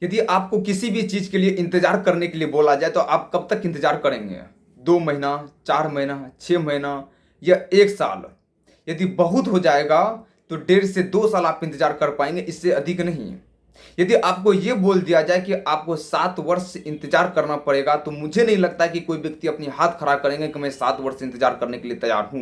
यदि आपको किसी भी चीज़ के लिए इंतज़ार करने के लिए बोला जाए तो आप कब तक इंतज़ार करेंगे? 2 महीना, 4 महीना, 6 महीना या 1 साल? यदि बहुत हो जाएगा तो 1.5 से 2 साल आप इंतज़ार कर पाएंगे, इससे अधिक नहीं। यदि आपको ये बोल दिया जाए कि आपको 7 वर्ष इंतज़ार करना पड़ेगा, तो मुझे नहीं लगता कि कोई व्यक्ति अपनी हाथ खड़ा करेंगे कि मैं 7 वर्ष इंतज़ार करने के लिए तैयार हूँ।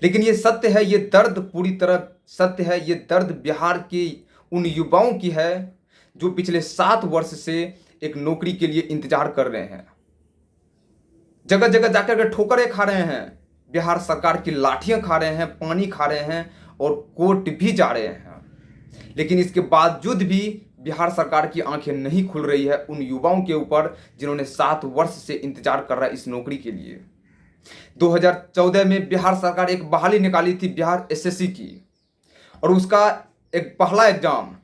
लेकिन ये सत्य है, ये दर्द पूरी तरह सत्य है। ये दर्द बिहार के उन युवाओं की है जो पिछले 7 वर्ष से एक नौकरी के लिए इंतजार कर रहे हैं। जगह जगह जाकर के ठोकरें खा रहे हैं, बिहार सरकार की लाठियां खा रहे हैं, पानी खा रहे हैं और कोर्ट भी जा रहे हैं। लेकिन इसके बावजूद भी बिहार सरकार की आंखें नहीं खुल रही है उन युवाओं के ऊपर जिन्होंने 7 वर्ष से इंतजार कर रहा है इस नौकरी के लिए। 2014 में बिहार सरकार एक बहाली निकाली थी बिहार एसएससी की, और उसका एक पहला एग्जाम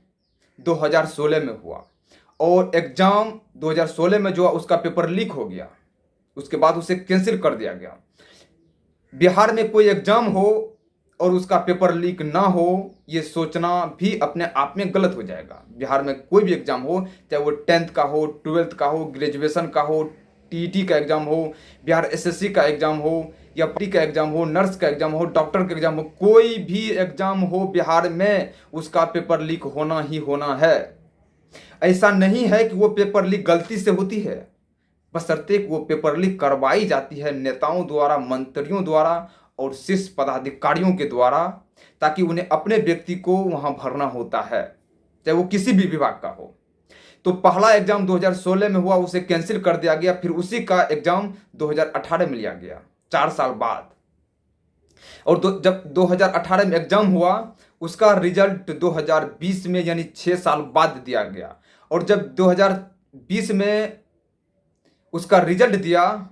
2016 में हुआ, और एग्जाम 2016 में जो हुआ उसका पेपर लीक हो गया। उसके बाद उसे कैंसिल कर दिया गया। बिहार में कोई एग्जाम हो और उसका पेपर लीक ना हो, ये सोचना भी अपने आप में गलत हो जाएगा। बिहार में कोई भी एग्जाम हो, चाहे वो 10th का हो, 12th का हो, ग्रेजुएशन का हो, टीईटी का एग्जाम हो, बिहार एसएससी का एग्जाम हो, या पी का एग्जाम हो, नर्स का एग्जाम हो, डॉक्टर का एग्जाम हो, कोई भी एग्जाम हो बिहार में, उसका पेपर लीक होना ही होना है। ऐसा नहीं है कि वो पेपर लीक गलती से होती है, बशर्ते वो पेपर लीक करवाई जाती है नेताओं द्वारा, मंत्रियों द्वारा और शीर्ष पदाधिकारियों के द्वारा, ताकि उन्हें अपने व्यक्ति को वहां भरना होता है, चाहे वो किसी भी विभाग का हो। तो पहला एग्जाम 2016 में हुआ, उसे कैंसिल कर दिया गया। फिर उसी का एग्जाम 2018 में लिया गया, 4 साल बाद। और जब 2018 में एग्जाम हुआ, उसका रिजल्ट 2020 में यानी 6 साल बाद दिया गया। और जब 2020 में उसका रिजल्ट दिया,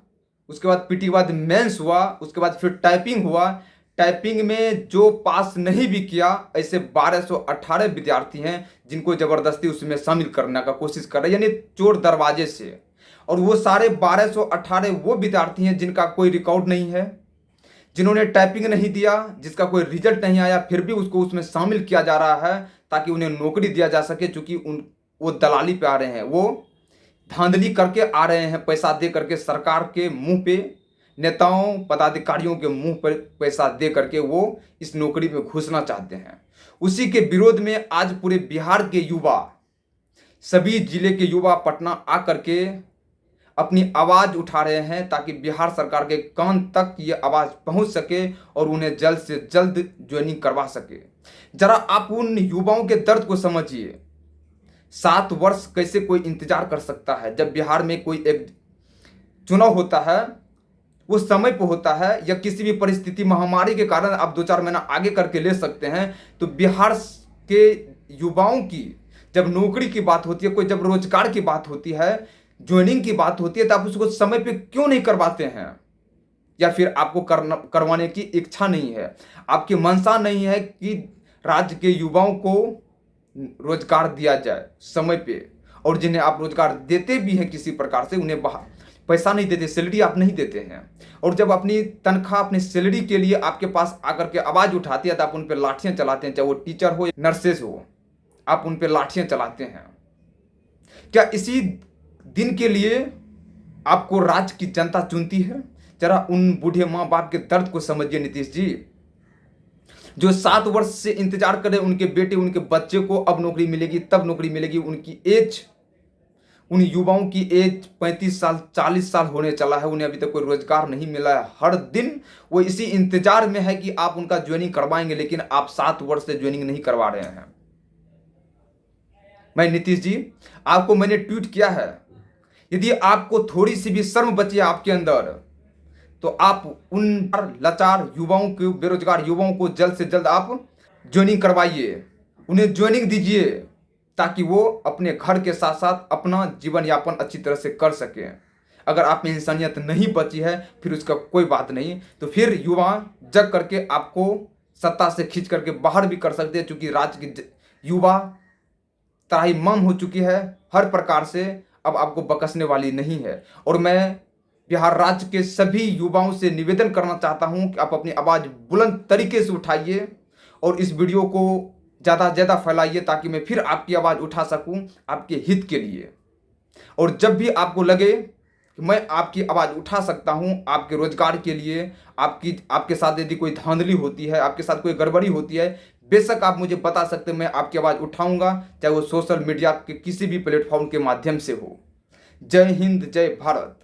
उसके बाद पीटी के बाद मेंस हुआ, उसके बाद फिर टाइपिंग हुआ। टाइपिंग में जो पास नहीं भी किया, ऐसे 1218 विद्यार्थी हैं जिनको जबरदस्ती उसमें शामिल करने का कोशिश कर रहे हैं, यानी चोर दरवाजे से। और वो सारे 1218 वो विद्यार्थी हैं जिनका कोई रिकॉर्ड नहीं है, जिन्होंने टाइपिंग नहीं दिया, जिसका कोई रिजल्ट नहीं आया, फिर भी उसको उसमें शामिल किया जा रहा है ताकि उन्हें नौकरी दिया जा सके। चूंकि वो दलाली पे आ रहे हैं, वो धांधली करके आ रहे हैं, पैसा दे करके सरकार के मुंह पे, नेताओं पदाधिकारियों के मुंह पर पैसा दे करके वो इस नौकरी में घुसना चाहते हैं। उसी के विरोध में आज पूरे बिहार के युवा, सभी जिले के युवा पटना आकर के अपनी आवाज उठा रहे हैं ताकि बिहार सरकार के कान तक ये आवाज पहुंच सके और उन्हें जल्द से जल्द ज्वाइनिंग करवा सके। जरा आप उन युवाओं के दर्द को समझिए। 7 वर्ष कैसे कोई इंतजार कर सकता है? जब बिहार में कोई एक चुनाव होता है, वो समय पर होता है, या किसी भी परिस्थिति महामारी के कारण आप 2-4 महीना आगे करके ले सकते हैं, तो बिहार के युवाओं की जब नौकरी की बात होती है, कोई जब रोजगार की बात होती है, ज्वाइनिंग की बात होती है, तो आप उसको समय पे क्यों नहीं करवाते हैं? या फिर आपको करवाने की इच्छा नहीं है, आपकी मंशा नहीं है कि राज्य के युवाओं को रोजगार दिया जाए समय पे। और जिन्हें आप रोजगार देते भी हैं किसी प्रकार से, उन्हें पैसा नहीं देते, सैलरी आप नहीं देते हैं। और जब अपनी तनख्वाह, अपनी सैलरी के लिए आपके पास आकर के आवाज उठाती है, तो आप उन पर लाठियां चलाते हैं, चाहे वो टीचर हो या नर्सेज हो, आप उन पर लाठियां चलाते हैं। क्या इसी दिन के लिए आपको राज्य की जनता चुनती है? जरा उन बूढ़े माँ बाप के दर्द को समझिए नीतीश जी, जो 7 वर्ष से इंतजार कर रहे, उनके बेटे, उनके बच्चे को अब नौकरी मिलेगी, तब नौकरी मिलेगी। उनकी एज, उन युवाओं की एज 35 साल 40 साल होने चला है, उन्हें अभी तक कोई रोजगार नहीं मिला है। हर दिन वो इसी इंतजार में है कि आप उनका ज्वाइनिंग करवाएंगे, लेकिन आप 7 वर्ष से ज्वाइनिंग नहीं करवा रहे हैं। मैं नीतीश जी, आपको मैंने ट्वीट किया है, यदि आपको थोड़ी सी भी शर्म बची है आपके अंदर, तो आप उन लाचार युवाओं को, बेरोजगार युवाओं को जल्द से जल्द आप ज्वाइनिंग करवाइए, उन्हें ज्वाइनिंग दीजिए, ताकि वो अपने घर के साथ साथ अपना जीवन यापन अच्छी तरह से कर सकें। अगर आप में इंसानियत नहीं बची है, फिर उसका कोई बात नहीं, तो फिर युवा जग करके आपको सत्ता से खींच करके बाहर भी कर सकते हैं, क्योंकि राज्य की युवा त्राहिमाम हो चुकी है हर प्रकार से, अब आपको बकसने वाली नहीं है। और मैं बिहार राज्य के सभी युवाओं से निवेदन करना चाहता हूं कि आप अपनी आवाज बुलंद तरीके से उठाइए और इस वीडियो को ज़्यादा से ज़्यादा फैलाइए ताकि मैं फिर आपकी आवाज़ उठा सकूं आपके हित के लिए। और जब भी आपको लगे कि मैं आपकी आवाज़ उठा सकता हूं आपके रोजगार के लिए, आपके साथ यदि कोई धांधली होती है, आपके साथ कोई गड़बड़ी होती है, बेशक आप मुझे बता सकते हैं, मैं आपकी आवाज़ उठाऊंगा, चाहे वो सोशल मीडिया के किसी भी प्लेटफॉर्म के माध्यम से हो। जय हिंद, जय भारत।